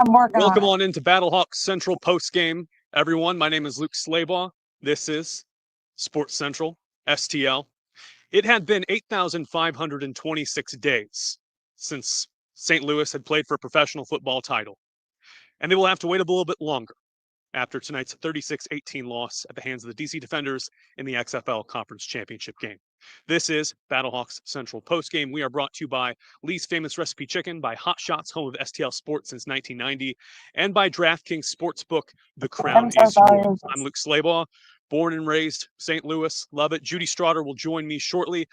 I'm working Welcome on it. on into BattleHawks Central Postgame, everyone. My name is Luke Slabaugh. This is Sports Central, STL. It had been 8,526 days since St. Louis had played for a professional football title, and they will have to wait a little bit longer after tonight's 36-18 loss at the hands of the DC Defenders in the XFL Conference Championship game. This is BattleHawks Central Postgame. We are brought to you by Lee's Famous Recipe Chicken, by Hot Shots, home of STL Sports since 1990, and by DraftKings Sportsbook. The crown I'm so is sorry. yours. I'm Luke Slabaugh, born and raised St. Louis. Love it. Judy Strawder will join me shortly.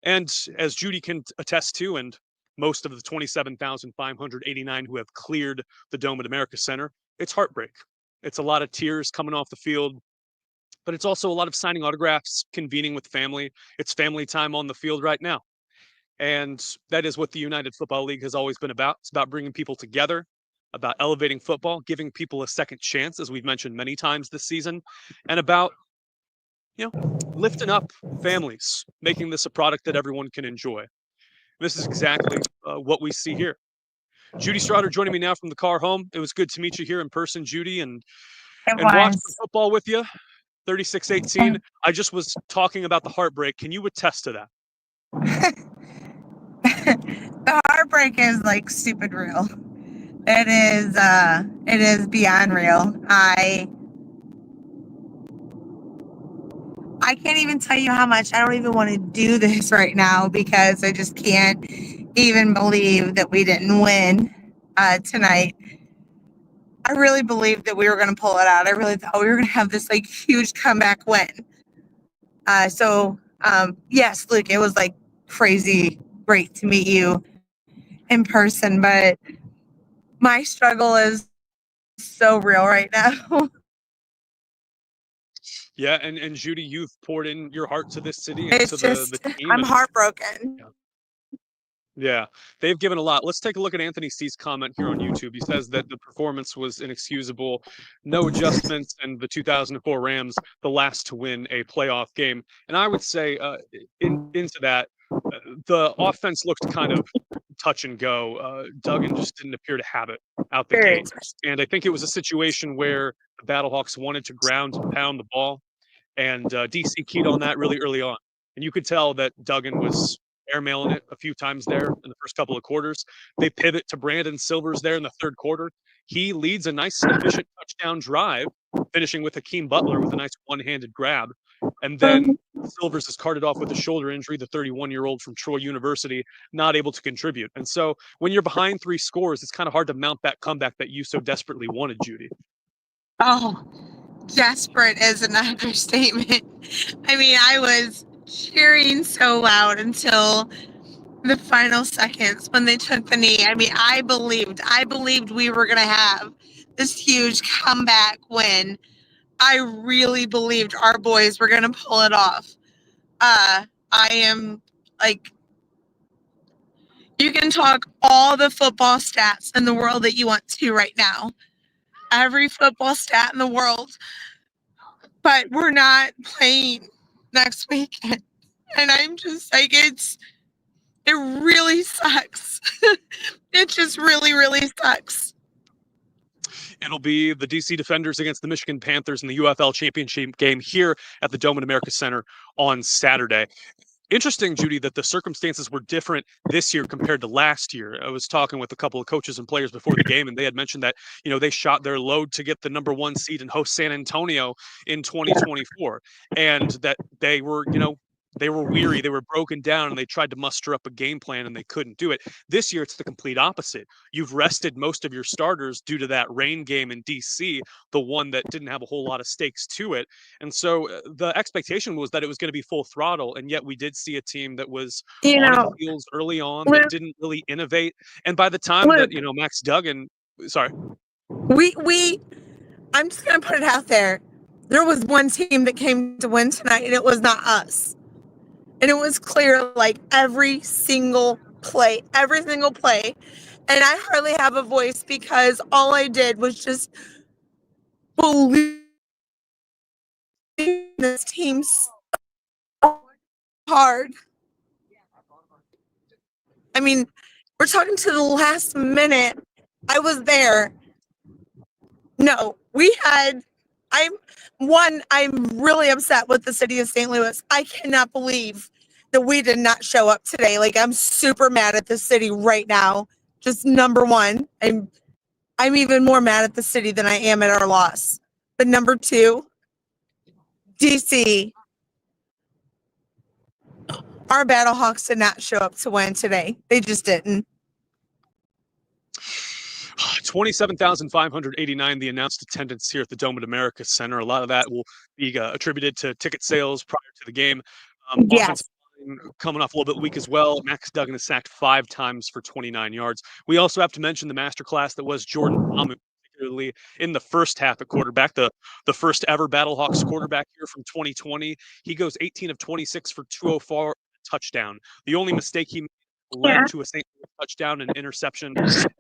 And as Judy can attest to, and most of the 27,589 who have cleared the Dome at America Center, it's heartbreak. It's a lot of tears coming off the field, but it's also a lot of signing autographs, convening with family. It's family time on the field right now. And that is what the United Football League has always been about. It's about bringing people together, about elevating football, giving people a second chance, as we've mentioned many times this season, and about, lifting up families, making this a product that everyone can enjoy. This is exactly what we see here. Judy Strawder joining me now from the car home. It was good to meet you here in person, Judy, and watch some football with you. 36-18. I just was talking about the heartbreak. Can you attest to that? The heartbreak is like stupid real. It is beyond real. I can't even tell you how much. I don't even want to do this right now because I just can't even believe that we didn't win tonight. I really believed that we were going to pull it out. I really thought we were going to have this like huge comeback win. Yes, Luke, it was like crazy great to meet you in person, but my struggle is so real right now. Yeah, and Judy, you've poured in your heart to this city and It's to just, the team. I'm heartbroken. Yeah, they've given a lot. Let's take a look at Anthony C's comment here on YouTube. He says that the performance was inexcusable, no adjustments, and the 2004 Rams, the last to win a playoff game. And I would say into that, the offense looked kind of touch and go. Duggan just didn't appear to have it out the gate. And I think it was a situation where the Battlehawks wanted to ground and pound the ball, and DC keyed on that really early on. And you could tell that Duggan was airmailing it a few times there in the first couple of quarters. They pivot to Brandon Silvers there in the third quarter. He leads a nice, efficient touchdown drive, finishing with Hakeem Butler with a nice one-handed grab. And then Silvers is carted off with a shoulder injury, the 31-year-old from Troy University, not able to contribute. And so when you're behind 3 scores, it's kind of hard to mount that comeback that you so desperately wanted, Judy. Oh, desperate is an understatement. I mean, I was cheering so loud until the final seconds when they took the knee. I mean, I believed we were going to have this huge comeback win. I really believed our boys were going to pull it off. I am like, you can talk all the football stats in the world that you want to right now. Every football stat in the world. But we're not playing next weekend. And I'm just like, it really sucks. It just really, really sucks. It'll be the DC Defenders against the Michigan Panthers in the UFL Championship game here at the Dome at America Center on Saturday. Interesting, Judy, that the circumstances were different this year compared to last year. I was talking with a couple of coaches and players before the game, and they had mentioned that, they shot their load to get the number 1 seed and host San Antonio in 2024, and that they were, they were weary, they were broken down, and they tried to muster up a game plan, and they couldn't do it. This year, it's the complete opposite. You've rested most of your starters due to that rain game in DC, the one that didn't have a whole lot of stakes to it. And so the expectation was that it was going to be full throttle, and yet we did see a team that was on its heels early on, that didn't really innovate. And by the time that, Max Duggan, sorry. I'm just going to put it out there. There was one team that came to win tonight, and it was not us. And it was clear, like, every single play. And I hardly have a voice because all I did was just believe this team so hard. I mean, we're talking to the last minute. I was there. No, I'm really upset with the city of St. Louis. I cannot believe that we did not show up today. Like, I'm super mad at the city right now. Just number one, I'm even more mad at the city than I am at our loss. But number two, DC, our BattleHawks did not show up to win today. They just didn't. 27,589, the announced attendance here at the Dome at America Center. A lot of that will be attributed to ticket sales prior to the game. Yes. Offensive line coming off a little bit weak as well. Max Duggan is sacked 5 times for 29 yards. We also have to mention the masterclass that was Jordan Ta'amu, particularly in the first half at quarterback, the first ever BattleHawks quarterback here from 2020. He goes 18 of 26 for 204, touchdown. The only mistake he made led to a St. Louis touchdown and interception second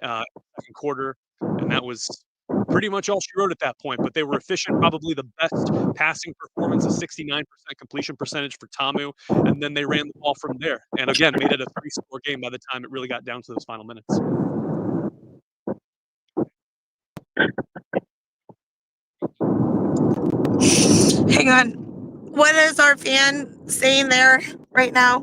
quarter, and that was pretty much all she wrote at that point. But they were efficient, probably the best passing performance, a 69% completion percentage for Ta'amu, and then they ran the ball from there. And again, made it a 3-score game by the time it really got down to those final minutes. Hang on. What is our fan saying there right now?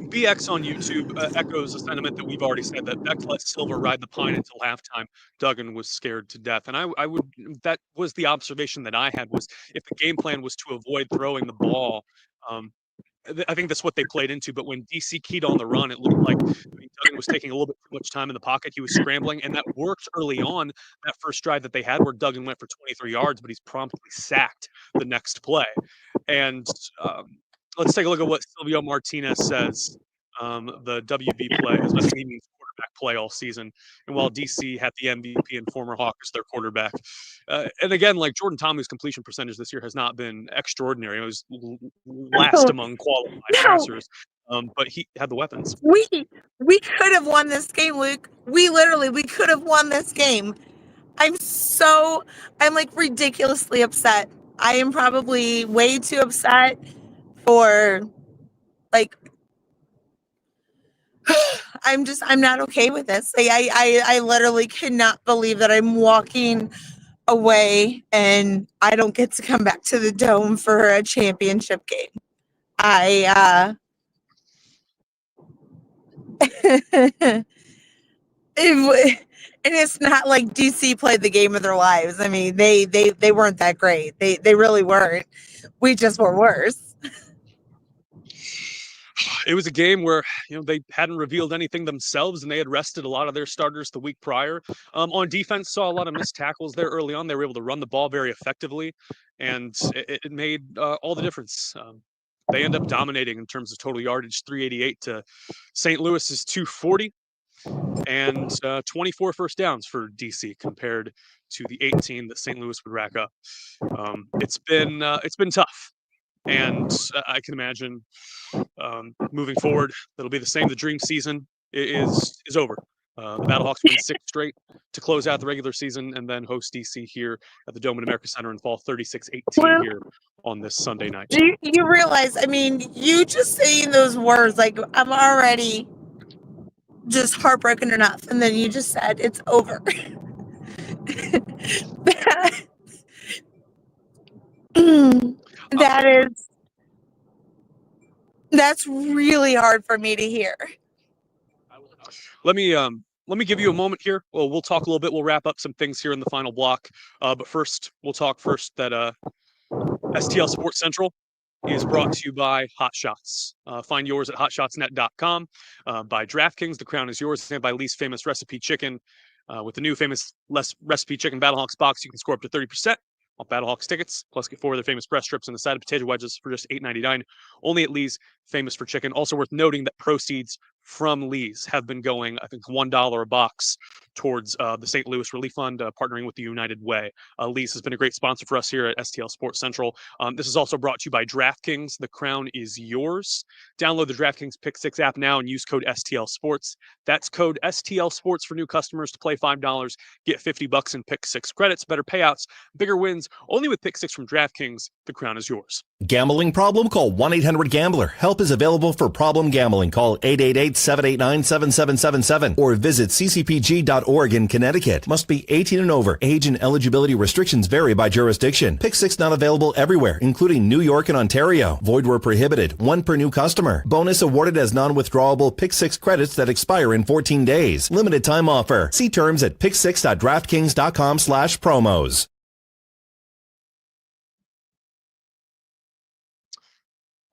BX on YouTube echoes a sentiment that we've already said, that Beck let Silver ride the pine until halftime. Duggan was scared to death. And I would, that was the observation that I had, was if the game plan was to avoid throwing the ball, I think that's what they played into. But when DC keyed on the run, it looked like Duggan was taking a little bit too much time in the pocket. He was scrambling, and that worked early on, that first drive that they had where Duggan went for 23 yards, but he's promptly sacked the next play. And let's take a look at what Silvio Martinez says. The WB play is what he means quarterback play all season. And while DC had the MVP and former Hawk as their quarterback. And again, like Jordan Ta'amu's completion percentage this year has not been extraordinary. It was last among qualified passers. But he had the weapons. We could have won this game, Luke. We could have won this game. I'm like ridiculously upset. I am probably way too upset for, like, I'm not okay with this. Like, I literally cannot believe that I'm walking away and I don't get to come back to the Dome for a championship game. And it's not like DC played the game of their lives. I mean, they weren't that great. They really weren't. We just were worse. It was a game where, they hadn't revealed anything themselves, and they had rested a lot of their starters the week prior. On defense, saw a lot of missed tackles there early on. They were able to run the ball very effectively, and it made all the difference. They end up dominating in terms of total yardage, 388 to St. Louis's 240, and 24 first downs for DC compared to the 18 that St. Louis would rack up. It's been tough. And I can imagine moving forward, it'll be the same. The dream season is over. The BattleHawks win 6 straight to close out the regular season, and then host DC here at the Dome at America Center and fall 36-18 here on this Sunday night. Do you realize, I mean, you just saying those words, like, I'm already just heartbroken enough, and then you just said it's over. That's really hard for me to hear. Let me give you a moment here. Well, we'll talk a little bit. We'll wrap up some things here in the final block. But first, we'll talk that STL Sports Central is brought to you by Hot Shots. Find yours at hotshotsnet.com. By DraftKings, the crown is yours, and by Lee's Famous Recipe Chicken. With the new Famous Recipe Chicken BattleHawks box, you can score up to 30% off BattleHawks tickets, plus get 4 of their famous breast strips and the side of potato wedges for just $8.99. Only at Lee's Famous for Chicken. Also worth noting that proceeds from Lee's have been going, I think, $1 a box towards the St. Louis Relief Fund, partnering with the United Way. Lee's has been a great sponsor for us here at STL Sports Central. This is also brought to you by DraftKings. The crown is yours. Download the DraftKings Pick 6 app now and use code STL Sports. That's code STL Sports for new customers to play $5. Get $50 in Pick 6 credits. Better payouts, bigger wins. Only with Pick 6 from DraftKings. The crown is yours. Gambling problem? Call 1-800-GAMBLER. Help is available for problem gambling. Call 888-789-7777 or visit ccpg.org in Connecticut. Must be 18 and over. Age and eligibility restrictions vary by jurisdiction. Pick 6 not available everywhere, including New York and Ontario. Void where prohibited. 1 per new customer. Bonus awarded as non-withdrawable Pick 6 credits that expire in 14 days. Limited time offer. See terms at pick6.draftkings.com/promos.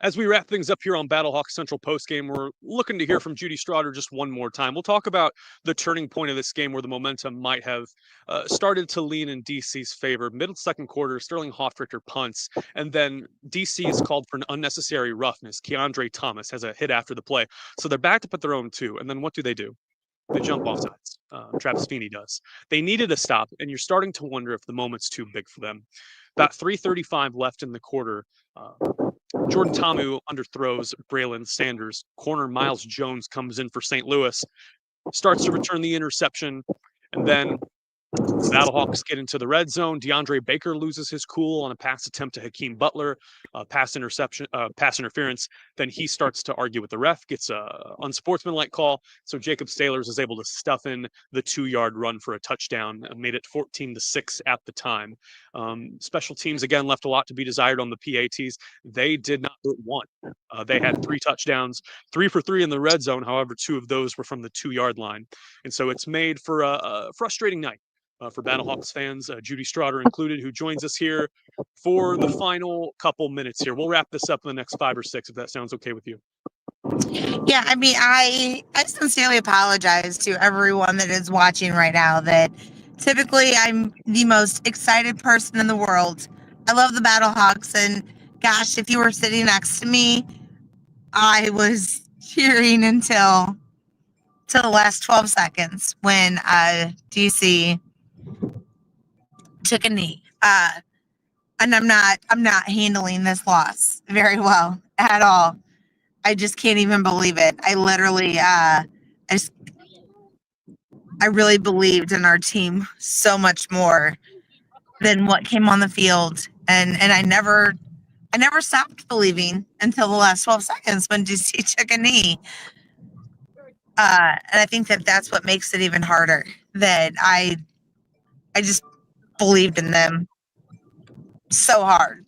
As we wrap things up here on BattleHawks Central Postgame, we're looking to hear from Judy Strawder just one more time. We'll talk about the turning point of this game where the momentum might have started to lean in DC's favor. Middle second quarter, Sterling Hofrichter punts, and then DC is called for an unnecessary roughness. Keandre Thomas has a hit after the play. So they're backed up at their own 2, and then what do? They jump off sides. Travis Feeney does. They needed a stop, and you're starting to wonder if the moment's too big for them. About 3:35 left in the quarter. Jordan Ta'amu underthrows Braylon Sanders. Corner Miles Jones comes in for St. Louis, starts to return the interception, and then Battlehawks get into the red zone. DeAndre Baker loses his cool on a pass attempt to Hakeem Butler, pass interference. Then he starts to argue with the ref, gets a unsportsmanlike call. So Jacob Sailors is able to stuff in the 2-yard run for a touchdown, made it 14-6 at the time. Special teams again left a lot to be desired on the PATs. They did not hit one. They had 3 touchdowns, 3 for 3 in the red zone. However, 2 of those were from the 2-yard line, and so it's made for a frustrating night. For BattleHawks fans, Judy Strawder included, who joins us here for the final couple minutes here. We'll wrap this up in the next 5 or 6, if that sounds okay with you. Yeah, I mean, I sincerely apologize to everyone that is watching right now that typically I'm the most excited person in the world. I love the BattleHawks, and gosh, if you were sitting next to me, I was cheering until the last 12 seconds when DC took a knee. And I'm not handling this loss very well at all. I just can't even believe it. I literally I really believed in our team so much more than what came on the field. And I never stopped believing until the last 12 seconds when DC took a knee. And I think that's what makes it even harder, that I just believed in them so hard.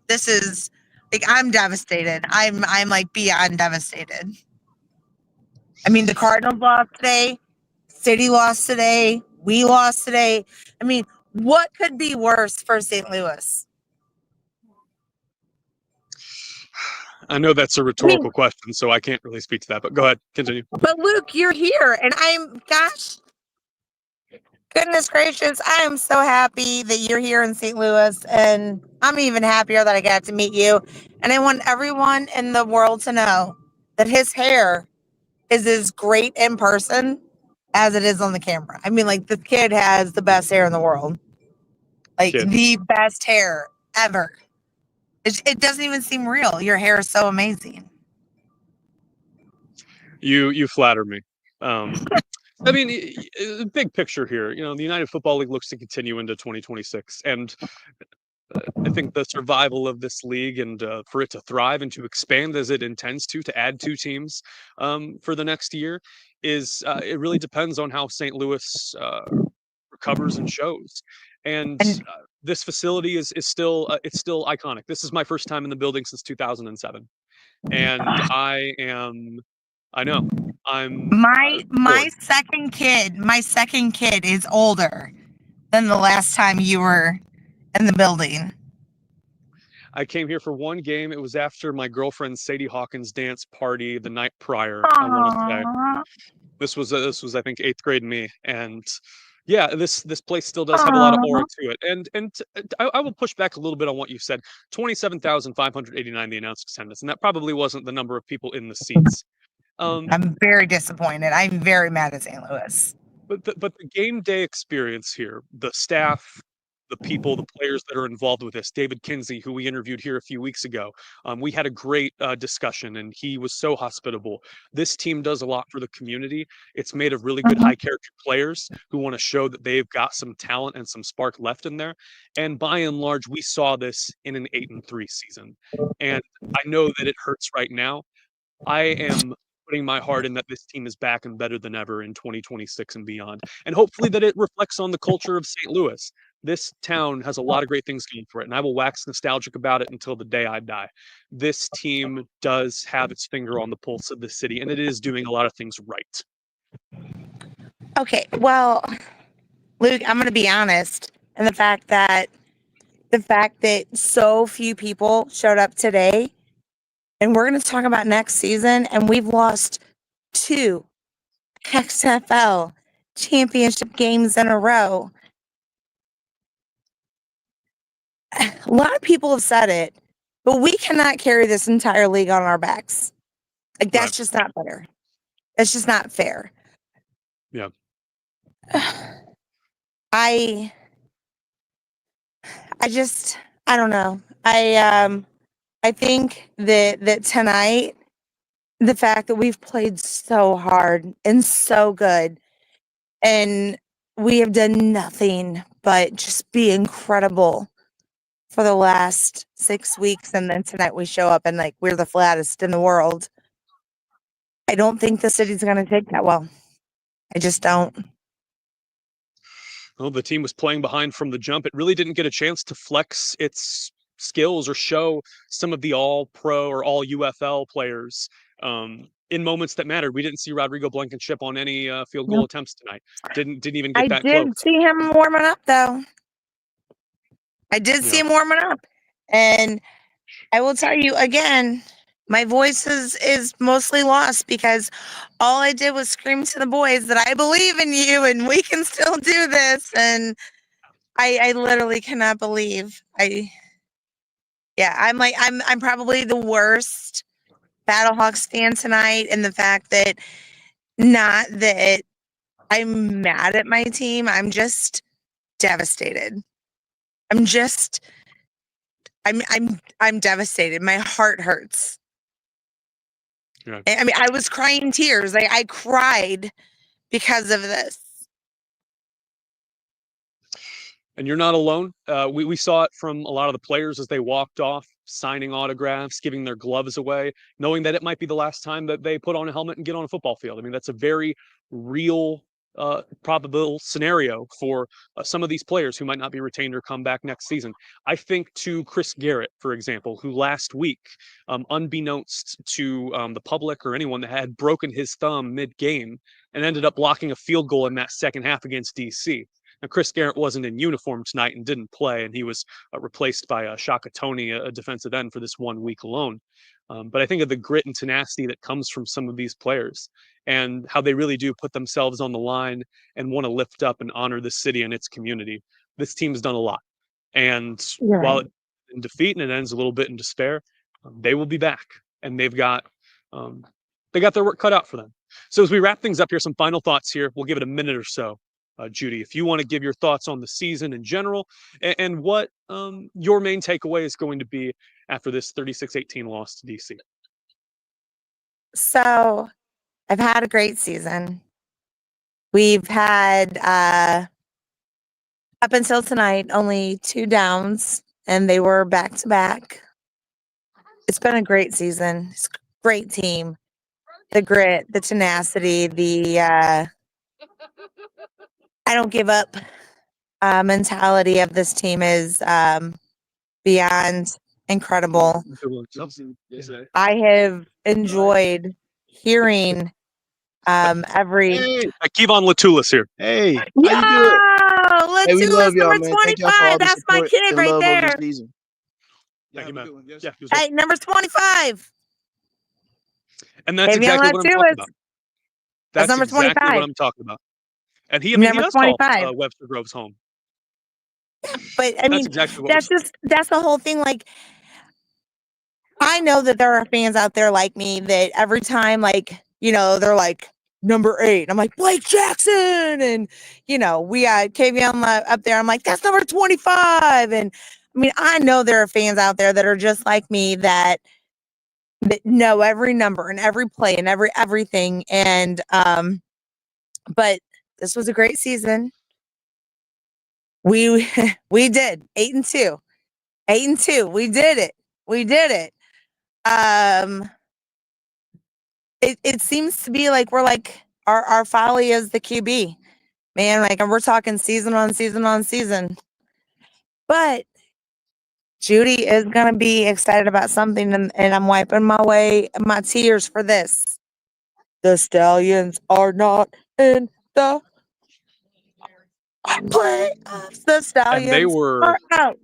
This is like, I'm devastated. I'm like beyond devastated. I mean, the Cardinals lost today, City lost today, we lost today. I mean, what could be worse for St. Louis? I know that's a rhetorical question, so I can't really speak to that, but go ahead, continue. But Luke, you're here, and goodness gracious, I am so happy that you're here in St. Louis, and I'm even happier that I got to meet you. And I want everyone in the world to know that his hair is as great in person as it is on the camera. I mean, like, this kid has the best hair in the world. Like, the best hair ever. It doesn't even seem real. Your hair is so amazing. You flatter me. I mean, big picture here, the United Football League looks to continue into 2026. And I think the survival of this league and for it to thrive and to expand as it intends to add 2 teams for the next year is it really depends on how St. Louis recovers and shows. And this facility is still iconic. This is my first time in the building since 2007. And my second kid is older than the last time you were in the building. I came here for one game. It was after my girlfriend Sadie Hawkins' dance party the night prior. I want to say this was I think 8th grade me, and yeah, this place still does have a lot of aura to it. And I will push back a little bit on what you said. 27,589 the announced attendance, and that probably wasn't the number of people in the seats. I'm very disappointed. I'm very mad at St. Louis. But the game day experience here, the staff, the people, the players that are involved with this, David Kinsey, who we interviewed here a few weeks ago, we had a great discussion, and he was so hospitable. This team does a lot for the community. It's made of really good high character players who want to show that they've got some talent and some spark left in there. And by and large, we saw this in an 8-3 season. And I know that it hurts right now. I am putting my heart in that this team is back and better than ever in 2026 and beyond. And hopefully that it reflects on the culture of St. Louis. This town has a lot of great things going for it, and I will wax nostalgic about it until the day I die. This team does have its finger on the pulse of the city, and it is doing a lot of things right. Okay, well, Luke, I'm going to be honest, and the fact that so few people showed up today, and we're going to talk about next season, and we've lost 2 XFL championship games in a row. A lot of people have said it, but we cannot carry this entire league on our backs. Like, that's just not fair. That's just not fair. Yeah. I don't know. I think that tonight, the fact that we've played so hard and so good, and we have done nothing but just be incredible for the last 6 weeks, and then tonight we show up and like we're the flattest in the world. I don't think the city's going to take that well. I just don't. Well, the team was playing behind from the jump. It really didn't get a chance to flex its skills or show some of the all-pro or all-UFL players in moments that mattered. We didn't see Rodrigo Blankenship on any field goal attempts tonight. Didn't even get that close. I did see him warming up, though. I did see him warming up. And I will tell you again, my voice is mostly lost because all I did was scream to the boys that I believe in you and we can still do this. And I literally cannot believe I'm probably the worst BattleHawks fan tonight, and the fact that not that I'm mad at my team, I'm just devastated. I'm devastated. My heart hurts. Yeah. I mean, I was crying tears. I cried because of this. And you're not alone. We saw it from a lot of the players as they walked off, signing autographs, giving their gloves away, knowing that it might be the last time that they put on a helmet and get on a football field. I mean, that's a very real, probable scenario for some of these players who might not be retained or come back next season. I think to Chris Garrett, for example, who last week, unbeknownst to the public or anyone, that had broken his thumb mid-game and ended up blocking a field goal in that second half against DC. Now, Chris Garrett wasn't in uniform tonight and didn't play, and he was replaced by Shaka Tony, a defensive end, for this 1 week alone. But I think of the grit and tenacity that comes from some of these players and how they really do put themselves on the line and want to lift up and honor the city and its community. This team's done a lot. And while it's in defeat and it ends a little bit in despair, they will be back. And they got their work cut out for them. So as we wrap things up here, some final thoughts here. We'll give it a minute or so. Judy, if you want to give your thoughts on the season in general and what your main takeaway is going to be after this 36-18 loss to DC. So I've had a great season. We've had, up until tonight, only 2 downs, and they were back-to-back. It's been a great season. It's a great team. The grit, the tenacity, the I don't give up mentality of this team is beyond incredible. I have enjoyed hearing every. Hey, Kevon Latulis here. Hey, Yo, how you doing? Hey, we Latulis, love y'all, number man. Thank y'all for 25. all the That's my support kid and right love over there. the season. Thank you, man. Yeah, Hey, number 25. and that's Maybe exactly I'm what not I'm talking about. That's number exactly 25. what I'm talking about. And he does call 25. Webster Groves home. But I mean, exactly what that's the whole thing. Like, I know that there are fans out there like me that every time, like, they're like number 8. I'm like, Blake Jackson. And, we got KVM up there. I'm like, that's number 25. And I mean, I know there are fans out there that are just like me that know every number and every play and everything. And, but this was a great season. We did 8-2. 8-2. We did it. it seems to be like we're like our folly is the QB, man. Like, and we're talking season on season on season. But Judy is gonna be excited about something, and I'm wiping my tears for this. The Stallions are not in the playoffs. The And they Stallions were are out.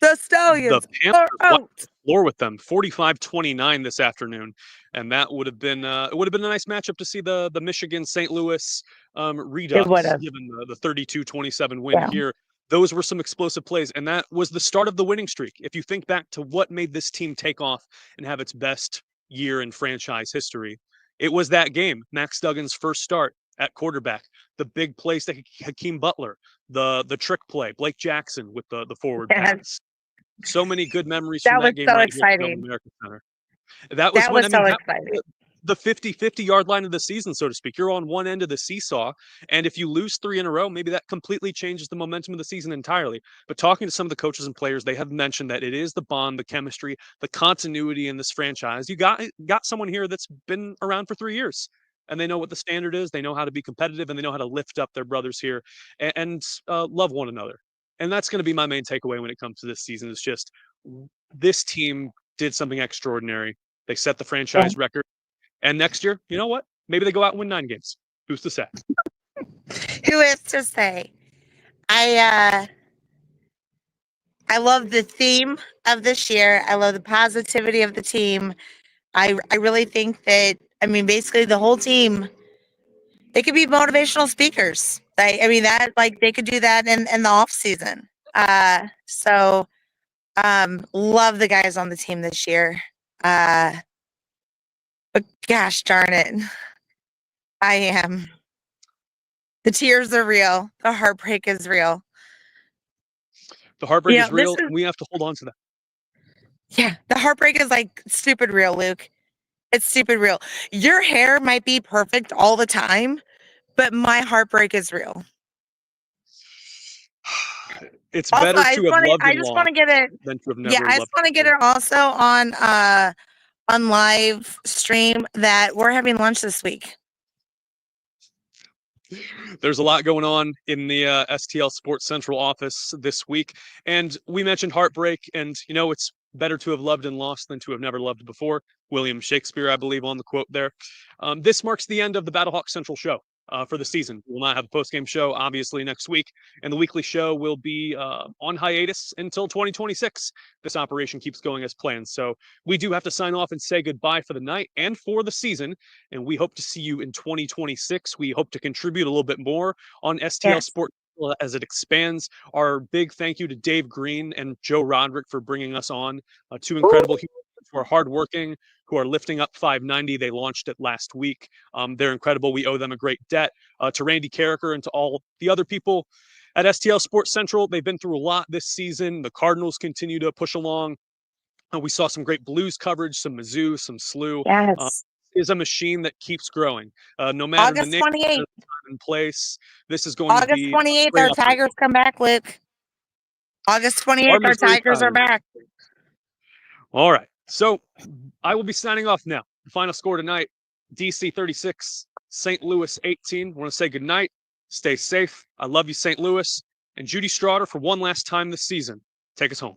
The the Stallions Panthers are wiped out. the floor with them 45-29 this afternoon, and that would have been it would have been a nice matchup to see the Michigan St. Louis It would Redux have. given the 32-27 win Yeah. here. Those were some explosive plays, and that was the start of the winning streak. If you think back to what made this team take off and have its best year in franchise history, it was that game. Max Duggan's first start at quarterback, the big plays to Hakeem Butler, the trick play, Blake Jackson with the forward Yes. pass. So many good memories That from was that game so right here at exciting. American Center. That was That when, was I mean, so that was exciting. the 50-50 yard line of the season, so to speak. You're on one end of the seesaw, and if you lose 3 in a row, maybe that completely changes the momentum of the season entirely. But talking to some of the coaches and players, they have mentioned that it is the bond, the chemistry, the continuity in this franchise. You got someone here that's been around for 3 years, and they know what the standard is. They know how to be competitive, and they know how to lift up their brothers here and love one another. And that's going to be my main takeaway when it comes to this season. Is just this team did something extraordinary. They set the franchise record. And next year, you know what? Maybe they go out and win 9 games. Who's to say? Who is to say? I love the theme of this year. I love the positivity of the team. I really think that, I mean, basically the whole team, they could be motivational speakers. I mean that, like, they could do that in the off season. So love the guys on the team this year. But gosh darn it, I am. The tears are real. The heartbreak is real. The heartbreak You is know, this real, is and we have to hold on to that. Yeah, the heartbreak is like stupid real, Luke. It's stupid real. Your hair might be perfect all the time, but my heartbreak is real. It's Also, better to have loved I and just want lost to get it. than to have Yeah, never I just loved want to get before. it also on live stream that we're having lunch this week. There's a lot going on in the STL Sports Central office this week. And we mentioned heartbreak, and, you know, it's better to have loved and lost than to have never loved before. William Shakespeare, I believe, on the quote there. This marks the end of the BattleHawks Central show for the season. We'll not have a post-game show, obviously, next week, and the weekly show will be on hiatus until 2026. This operation keeps going as planned. So we do have to sign off and say goodbye for the night and for the season, and we hope to see you in 2026. We hope to contribute a little bit more on STL Yes. Sports as it expands. Our big thank you to Dave Green and Joe Roderick for bringing us on. 2 incredible humans who are hardworking, who are lifting up 590. They launched it last week. They're incredible. We owe them a great debt. To Randy Carricker and to all the other people at STL Sports Central. They've been through a lot this season. The Cardinals continue to push along. We saw some great Blues coverage, some Mizzou, some SLU. Yes. Is a machine that keeps growing. No matter the August name 28th. time and place, this is going to August be 28th, great our operation. Tigers come back, Luke. August Our 28th, our Missouri Tigers are Tigers. back. All right. So I will be signing off now. The final score tonight, DC 36, St. Louis 18. I want to say good night. Stay safe. I love you, St. Louis. And Judy Strawder, for one last time this season, take us home.